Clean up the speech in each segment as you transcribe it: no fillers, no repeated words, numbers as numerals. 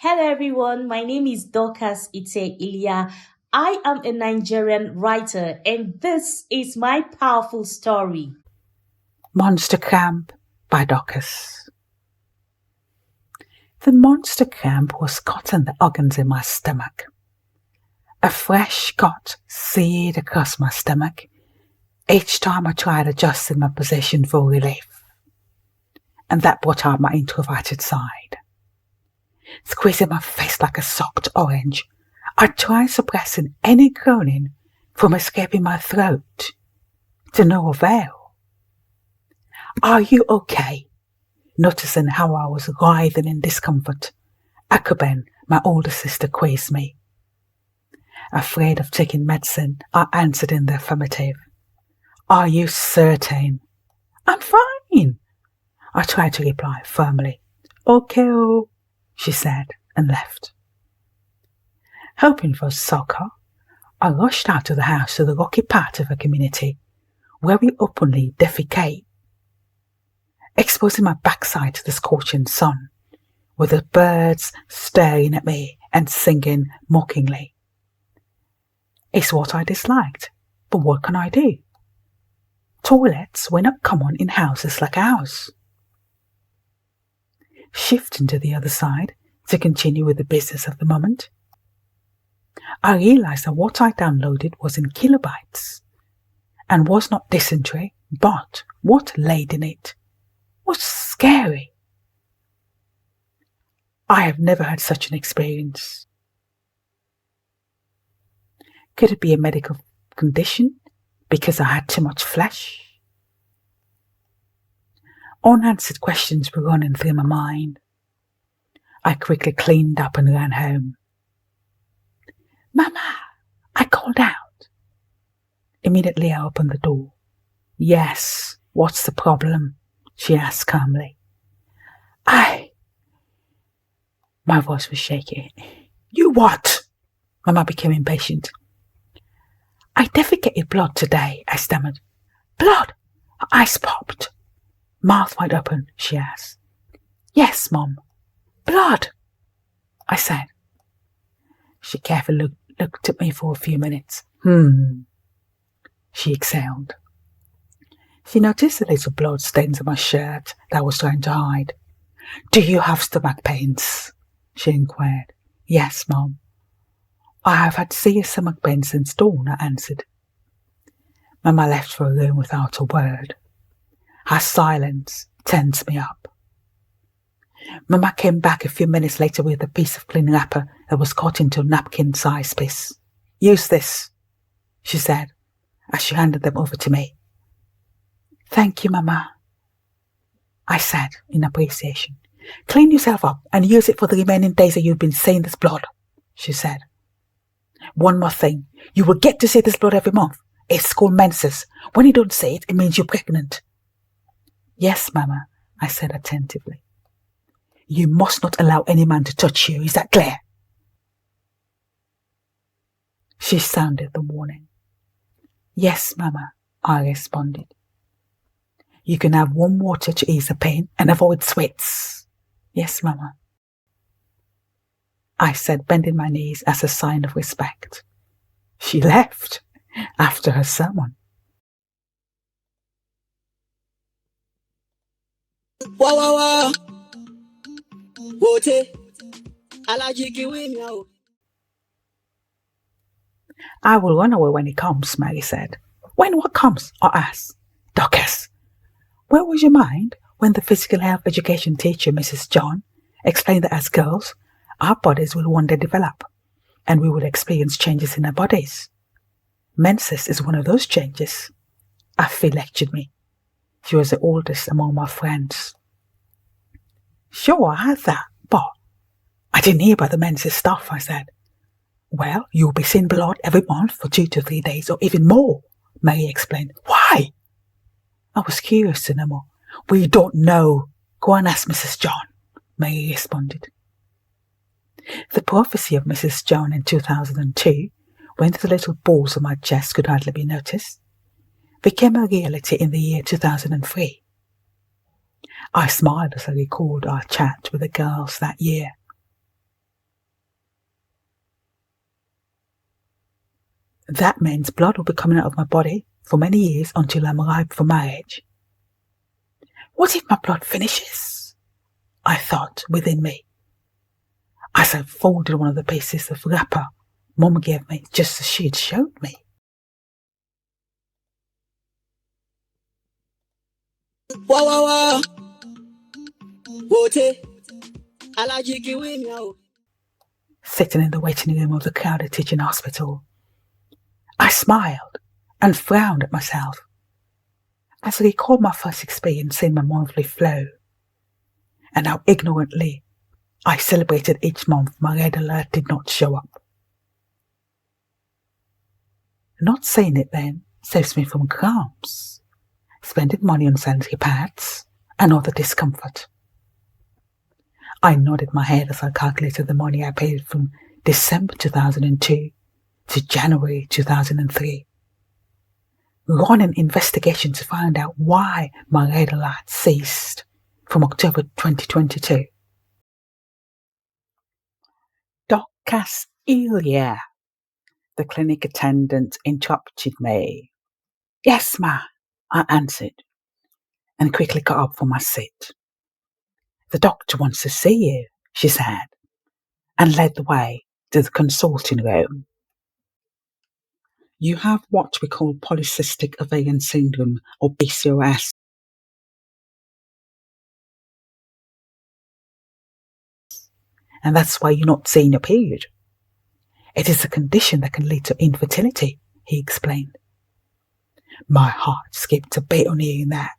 Hello everyone, my name is Dorcas Ilya. I am a Nigerian writer and this is my powerful story. Monster Cramp by Dorcas. The monster cramp was caught in the organs in my stomach. A fresh cut seared across my stomach each time I tried adjusting my position for relief, and that brought out my introverted side. Squeezing my face like a socked orange, I tried suppressing any groaning from escaping my throat, to no avail. "Are you okay?" Noticing how I was writhing in discomfort, Akaben, my older sister, quizzed me. Afraid of taking medicine, I answered in the affirmative. "Are you certain?" "I'm fine," I tried to reply firmly. "Okay, she said, and left. Hoping for succor, I rushed out of the house to the rocky part of the community, where we openly defecate, exposing my backside to the scorching sun, with the birds staring at me and singing mockingly. It's what I disliked, but what can I do? Toilets were not common in houses like ours. Shifting to the other side to continue with the business of the moment, I realized that what I downloaded was in kilobytes, and was not dysentery, but what laid in it was scary. I have never had such an experience. Could it be a medical condition because I had too much flesh? Unanswered questions were running through my mind. I quickly cleaned up and ran home. "Mama!" I called out. Immediately I opened the door. "Yes, what's the problem?" she asked calmly. My voice was shaky. "You what?" Mama became impatient. "I defecated blood today," I stammered. "Blood?" Her eyes popped. Mouth wide open, she asked. "Yes, Mom. Blood," I said. She carefully looked at me for a few minutes. She exhaled. She noticed the little blood stains on my shirt that I was trying to hide. "Do you have stomach pains?" she inquired. "Yes, Mom." "I have had serious stomach pains since dawn," I answered. Mama left for a room without a word. Her silence tensed me up. Mama came back a few minutes later with a piece of clean wrapper that was cut into a napkin-sized piece. "Use this," she said, as she handed them over to me. "Thank you, Mama," I said in appreciation. "Clean yourself up and use it for the remaining days that you've been seeing this blood," she said. "One more thing, you will get to see this blood every month. It's called menses. When you don't see it, it means you're pregnant." "Yes, Mama," I said attentively. "You must not allow any man to touch you, is that clear?" She sounded the warning. "Yes, Mama," I responded. "You can have warm water to ease the pain and avoid sweats." "Yes, Mama," I said, bending my knees as a sign of respect. She left after her sermon. "I will run away when it comes," Mary said. "When what comes?" I asked. "Dorcas, where was your mind when the physical health education teacher, Mrs. John, explained that as girls, our bodies will one day develop, and we will experience changes in our bodies? Menses is one of those changes." Afi lectured me. She was the oldest among my friends. "Sure, I had that, but I didn't hear about the menses stuff," I said. "Well, you'll be seeing blood every month for 2 to 3 days or even more," Mary explained. "Why?" I was curious to know more. "We don't know. Go and ask Mrs. John," Mary responded. The prophecy of Mrs. John in 2002, when the little balls on my chest could hardly be noticed, became a reality in the year 2003. I smiled as I recalled our chat with the girls that year. That means blood will be coming out of my body for many years until I'm ripe for marriage. What if my blood finishes? I thought within me, as I folded one of the pieces of wrapper Mum gave me just as she had showed me. Sitting in the waiting room of the crowded teaching hospital, I smiled and frowned at myself as I recalled my first experience in my monthly flow, and how ignorantly I celebrated each month my red alert did not show up. Not saying it then saves me from cramps, spending money on sanitary pads, and other discomfort. I nodded my head as I calculated the money I paid from December 2002 to January 2003. Running an investigation to find out why my red alert ceased from October 2022. Dorcas Ilya, the clinic attendant interrupted me. Yes, ma, I answered, and quickly got up from my seat. The doctor wants to see you, she said, and led the way to the consulting room. You have what we call polycystic ovarian syndrome, or PCOS. And that's why you're not seeing your period. It is a condition that can lead to infertility, he explained. My heart skipped a beat on hearing that,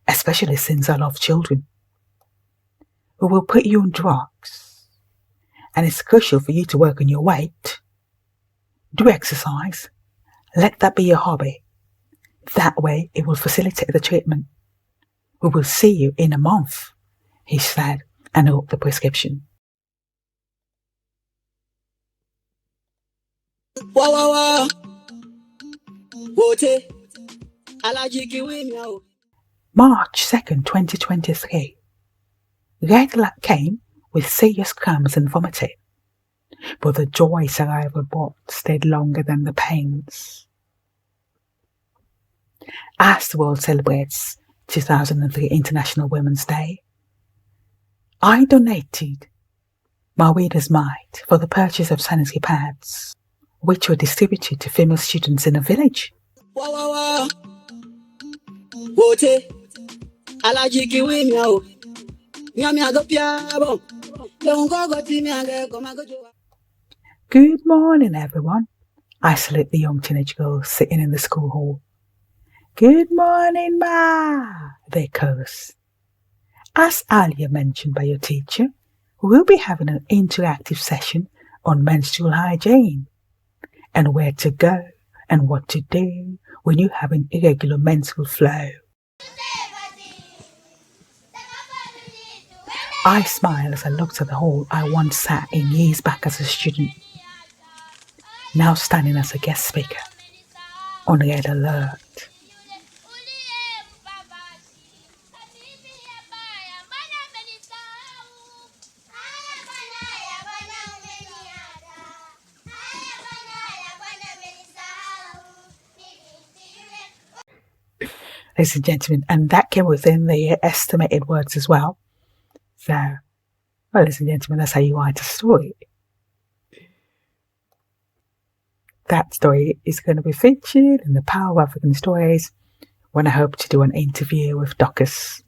especially since I love children. We will put you on drugs, and it's crucial for you to work on your weight. Do exercise. Let that be your hobby. That way it will facilitate the treatment. We will see you in a month, he said, and wrote the prescription. March 2nd, 2023. Red alert came with serious cramps and vomiting, but the joys arrival brought stayed longer than the pains. As the world celebrates 2003 International Women's Day, I donated my Reader's Mite for the purchase of sanitary pads, which were distributed to female students in a village. Good morning, everyone, I salute the young teenage girls sitting in the school hall. Good morning, ma, they chorus. As earlier mentioned by your teacher, we'll be having an interactive session on menstrual hygiene and where to go and what to do when you have an irregular menstrual flow. I smile as I looked at the hall I once sat in years back as a student, now standing as a guest speaker on Red Alert. Ladies and gentlemen, and that came within the estimated words as well. So, well, ladies and gentlemen, that's how you write a story. That story is going to be featured in the Power of African Stories when I hope to do an interview with Dorcas.